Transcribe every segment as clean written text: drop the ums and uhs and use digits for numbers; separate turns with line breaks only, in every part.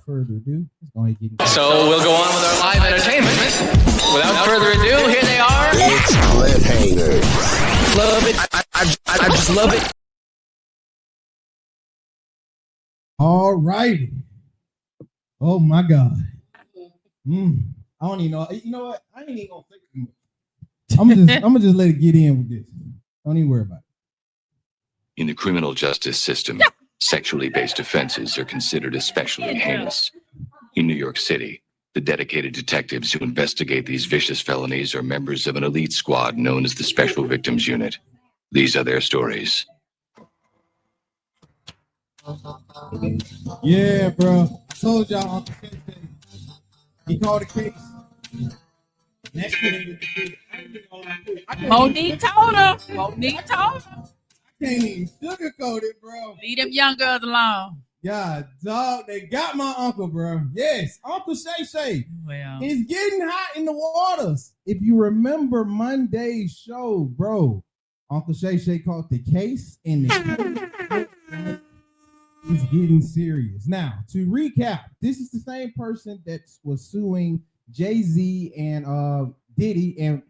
further ado, let's go ahead and get into
So we'll go on with our live entertainment. Without further ado, here they are.
It's cliffhanger.
Love it. I just love it.
All righty. Oh my God. I don't even know. You know what? I ain't even gonna think too much. I'm gonna just let it get in with this. Don't even worry about it.
In the criminal justice system, sexually based offenses are considered especially heinous. In New York City, the dedicated detectives who investigate these vicious felonies are members of an elite squad known as the Special Victims Unit. These are their stories.
Yeah, bro. I told y'all Uncle Smh, he called the case. Next thing
Monique told him. Monique told him.
I can't even sugarcoat it, bro.
Leave them young girls alone.
Yeah, dog, they got my uncle, bro. Yes, Uncle Smh.
Well,
It's getting hot in the waters. If you remember Monday's show, bro, Uncle Smh caught the case and the case is getting serious. Now, to recap, this is the same person that was suing Jay-Z and Diddy, and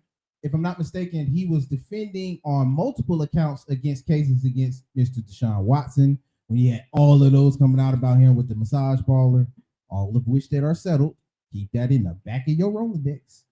if I'm not mistaken, he was defending on multiple accounts against cases against Mr. Deshaun Watson. We had all of those coming out about him with the massage parlor, all of which that are settled. Keep that in the back of your Rolodex.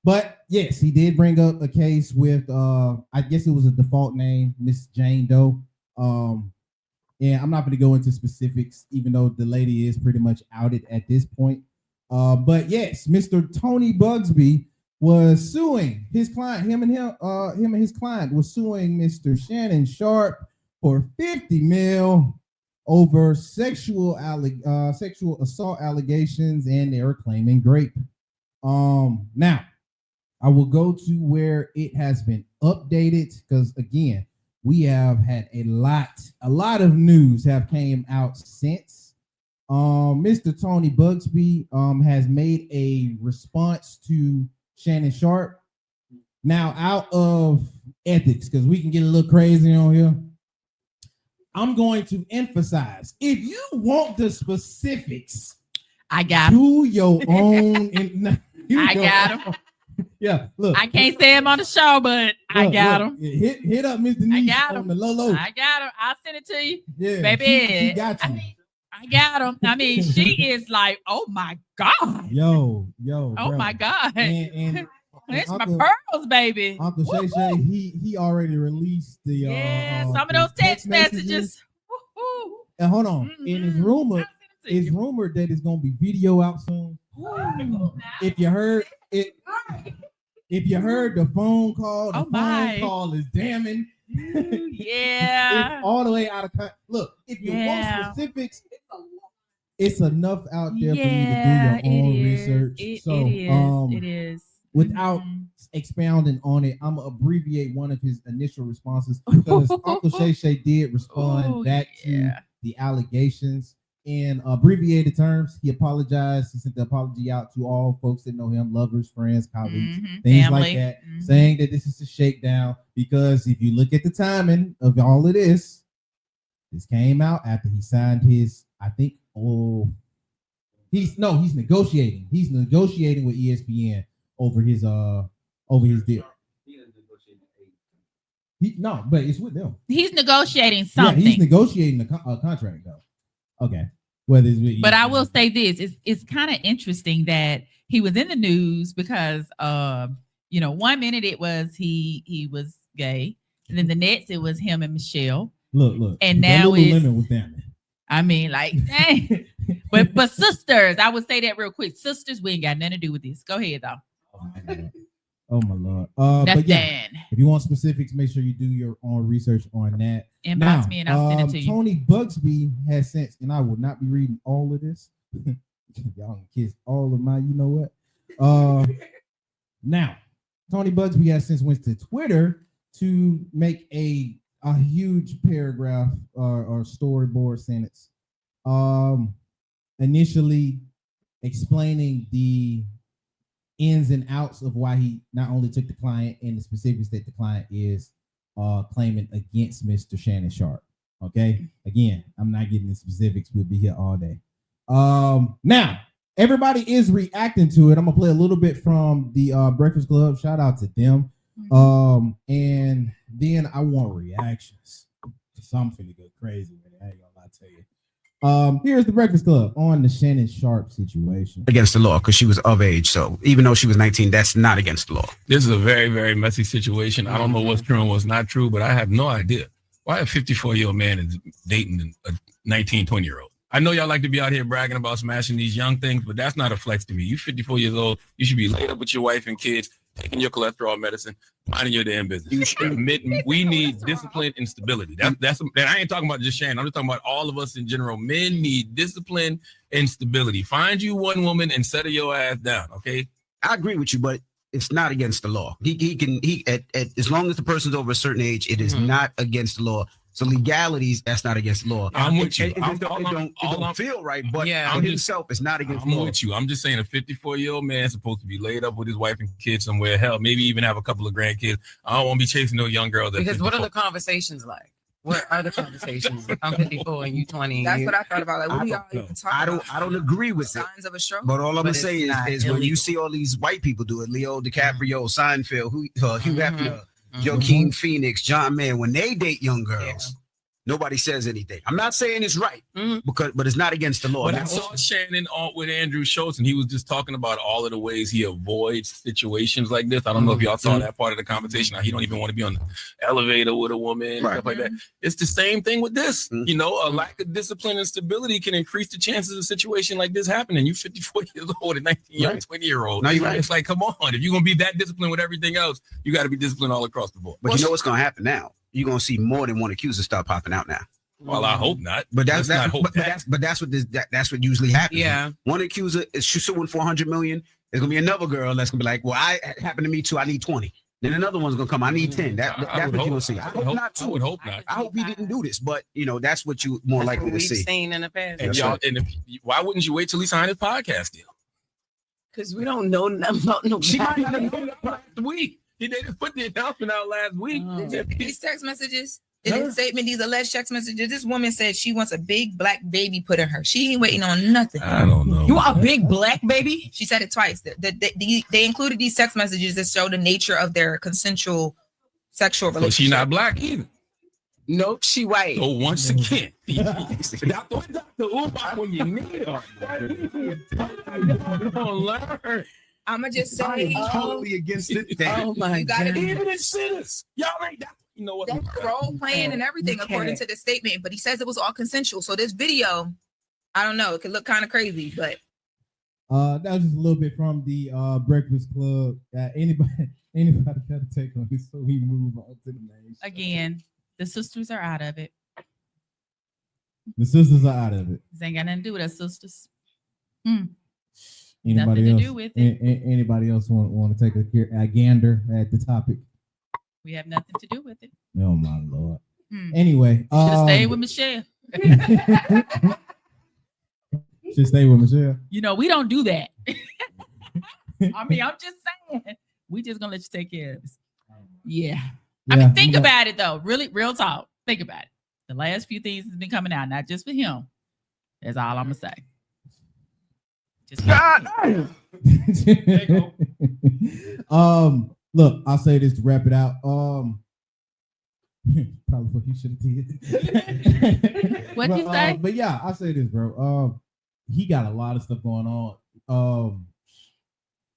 But yes, he did bring up a case with I guess it was a default name, Miss Jane Doe. And I'm not going to go into specifics, even though the lady is pretty much outed at this point. But yes, Mr. Tony Bugsby was suing his client. Him and his client was suing Mr. Shannon Sharp for $50 million over sexual assault allegations, and they are claiming rape. Now I will go to where it has been updated because again, we have had a lot of news have came out since. Mr. Tony Bugsby has made a response to Shannon Sharp. Now, out of ethics, because we can get a little crazy on here, I'm going to emphasize, if you want the specifics,
I got him.
do your own.
I got him.
Yeah, look.
I can't say him on the show, but I got him.
Hit up Mr. Niche on the low.
I got him. I'll send it to you.
Yeah,
baby.
She got you.
I got him. I mean, she is like, oh my God.
Yo.
Oh
bro.
my God.
And
it's
Uncle,
my pearls, baby.
Uncle Smh, he already released the
some of those text messages.
And hold on, in his rumor, it's rumored that it's gonna be video out soon. If you heard it, if you heard the phone call, phone call is damning.
Yeah,
it's all the way out of context. Look, if you want specifics, it's enough out there for you to do your own research.
It is.
Without expounding on it, I'm gonna abbreviate one of his initial responses because Uncle Smh did respond back to the allegations in abbreviated terms. He apologized. He sent the apology out to all folks that know him, lovers, friends, colleagues, things family. Like that, saying that this is a shakedown because if you look at the timing of all of this came out after he signed his, I think, he's negotiating. He's negotiating with ESPN over his deal. But it's with them.
He's negotiating something.
Yeah, he's negotiating a contract though. Okay. Whether it's with
but I will say this: it's kind of interesting that he was in the news because 1 minute it was he was gay, and then the next it was him and Michelle.
Look,
and now it's
with them.
I mean, like, dang. but sisters, I would say that real quick. Sisters, we ain't got nothing to do with this. Go ahead though.
Oh my Lord. But yeah, if you want specifics, make sure you do your own research on that.
Inbox me and I'll send it to you.
Tony Bugsby has since, and I will not be reading all of this. Y'all can kiss all of my, you know what? Now, Tony Bugsby has since went to Twitter to make a huge paragraph or storyboard sentence. Initially explaining the ins and outs of why he not only took the client and the specifics that the client is claiming against Mr. Shannon Sharp. Okay. Again, I'm not getting the specifics. We'll be here all day. Now everybody is reacting to it. I'm gonna play a little bit from the Breakfast Club. Shout out to them. And then I want reactions. So I'm finna go crazy with it. I ain't gonna lie to you. Here's the Breakfast Club on the Shannon Sharp situation.
Against the law because she was of age. So even though she was 19, that's not against the law.
This is a very, very messy situation. I don't know what's true and what's not true, but I have no idea why a 54-year-old man is dating a 19, 20-year-old. I know y'all like to be out here bragging about smashing these young things, but that's not a flex to me. You 54 years old, you should be laid up with your wife and kids, taking your cholesterol medicine, minding your damn business. You should admit we need discipline and stability. That's I ain't talking about just Shannon. I'm just talking about all of us in general. Men need discipline and stability. Find you one woman and settle your ass down, okay?
I agree with you, but it's not against the law. He can as long as the person's over a certain age, it is not against the law. So legalities, that's not against the law.
I'm with you.
It don't feel right, but for himself, it's not against the law.
I'm with you. I'm just saying a 54-year-old man is supposed to be laid up with his wife and kids somewhere. Hell, maybe even have a couple of grandkids. I don't want to be chasing no young girls.
Because what are the conversations like? What are the conversations? I'm 54 and you 20.
That's what I thought about. Like, what do y'all even talk about?
I don't agree with
signs of a stroke.
But all I'm gonna say is when you see all these white people do it, Leo DiCaprio, Seinfeld, Hugh Hefner, Joaquin Phoenix, John Mayer, when they date young girls. Nobody says anything. I'm not saying it's right, but it's not against the law.
But I saw Shannon on with Andrew Schultz, and he was just talking about all of the ways he avoids situations like this. I don't know if y'all saw that part of the conversation. He don't even want to be on the elevator with a woman and stuff like that. It's the same thing with this. You know, a lack of discipline and stability can increase the chances of a situation like this happening. You 54 years old and 20-year-old.
No, you're right.
It's like, come on. If you're going to be that disciplined with everything else, you got to be disciplined all across the board.
But you know what's going to happen now? You're gonna see more than one accuser start popping out now.
Well, I hope not.
But that's what usually happens.
Yeah.
One accuser is suing for $100 million. There's gonna be another girl that's gonna be like, well, it happened to me too. I need 20. Then another one's gonna come. I need 10. That's what you're gonna see. I hope not too.
I would hope not.
I hope he didn't do this, but you know that's what you more likely to see.
We've seen in the past.
And why wouldn't you wait till he signed his podcast deal?
Because we don't know nothing about no.
She might not have known last week. They just put the announcement out last week.
These text messages. In his statement, these alleged text messages, this woman said she wants a big black baby put in her. She ain't waiting on nothing.
I don't know.
You want a big black baby?
She said it twice. They included these text messages that show the nature of their consensual sexual relationship.
So she's not black either.
Nope, she white.
So once again, Dr. Umar, when you need her, learn.
I'ma just say,
totally against it.
Oh my God!
Even in sinners, y'all ain't that. You know what?
That's role playing and everything according to the statement, but he says it was all consensual. So this video, I don't know, it could look kind of crazy, but
that was just a little bit from the Breakfast Club. Anybody got to take on this so we move on to the main show.
Again, the sisters are out of it.
The sisters are out of it.
This ain't got nothing to do with us sisters.
Anybody
Nothing
else?
to do with it.
Anybody else want to take a gander at the topic?
We have nothing to do with it.
Oh my Lord. Anyway,
should have stayed with Michelle.
Should stay with Michelle.
You know, we don't do that. I mean, I'm just saying. We just gonna let you take care of this. Yeah. I mean, think about it though. Really, real talk. Think about it. The last few things has been coming out, not just for him. That's all I'm gonna say. Just
look, I'll say this to wrap it out. Probably what he should have did.
What'd you say?
But yeah, I'll say this, bro. He got a lot of stuff going on.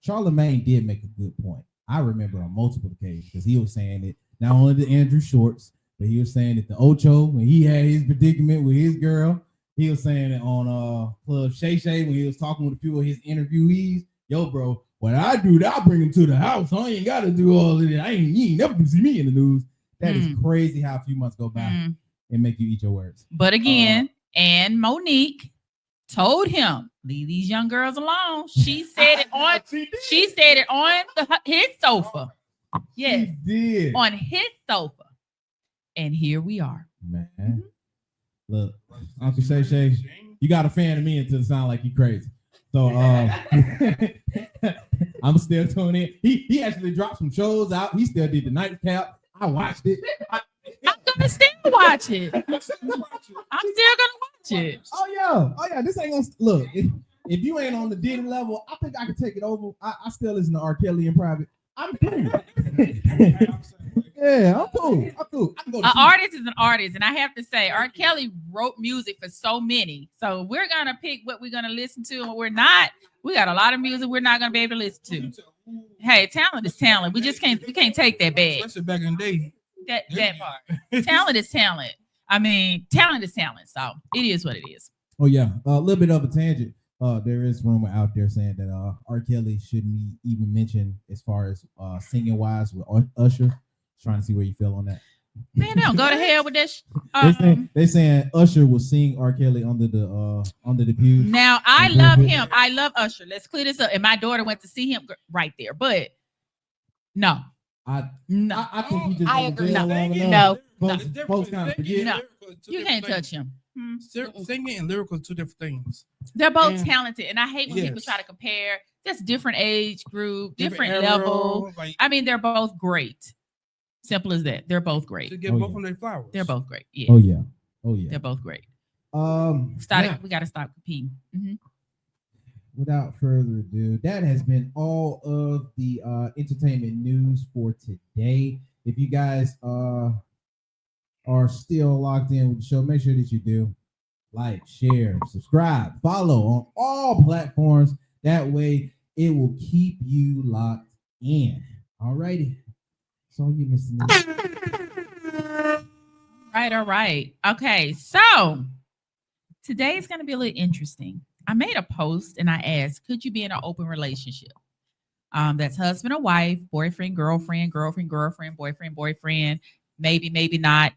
Charlemagne did make a good point. I remember on multiple occasions because he was saying it not only to Andrew Schwartz, but he was saying it to Ocho when he had his predicament with his girl. He was saying it on Club Shay Shay when he was talking with a few of his interviewees. Yo, bro, what I do, I bring him to the house. I ain't got to do all of it. You ain't never see me in the news. That is crazy how a few months go by and make you eat your words.
But again, and Monique told him, leave these young girls alone. She said it on his sofa. Yes,
did.
On his sofa. And here we are.
Man. Look, Uncle Shay Shay, you got a fan of me until it sound like you crazy. So I'm still tuning in. He actually dropped some shows out. He still did the nightcap. I watched it.
I'm gonna still watch it. I'm still gonna watch watch it.
Oh yeah. This ain't gonna look. If you ain't on the Diddy level, I think I can take it over. I still listen to R. Kelly in private. I'm cool. Yeah, I'm cool. I can go
An artist is an artist, and I have to say, R. Kelly wrote music for so many. So we're gonna pick what we're gonna listen to, and what we're not. We got a lot of music we're not gonna be able to listen to. Hey, talent is talent. We can't take that bag.
Especially back in the day.
That part. Talent is talent. I mean, talent is talent. So it is what it is.
Oh yeah, a little bit of a tangent. There is rumor out there saying that R. Kelly shouldn't be even mentioned as far as singing wise with Usher. Trying to see where you feel on that.
Man, they don't go to hell with this.
They saying Usher will sing R. Kelly under the pews.
Now I love him. I love Usher. Let's clear this up. And my daughter went to see him right there, but no.
I think he just
I agree.
No. Folks kind of forget.
No, you can't touch him.
Singing and lyrical are two different things.
They're both talented, and I hate when people try to compare. Just different age group, different level. I mean, they're both great. Simple as that. They're both great.
To give both of them their flowers.
They're both great. Yeah.
Oh yeah.
They're both great.
We
got to stop competing. Mm-hmm.
Without further ado, that has been all of the entertainment news for today. If you guys are still locked in with the show, make sure that you do like, share, subscribe, follow on all platforms. That way it will keep you locked in. All righty. That's all you, Mr.
All right. Okay, so today is going to be a little interesting. I made a post and I asked, could you be in an open relationship? That's husband or wife, boyfriend, girlfriend, boyfriend, maybe not.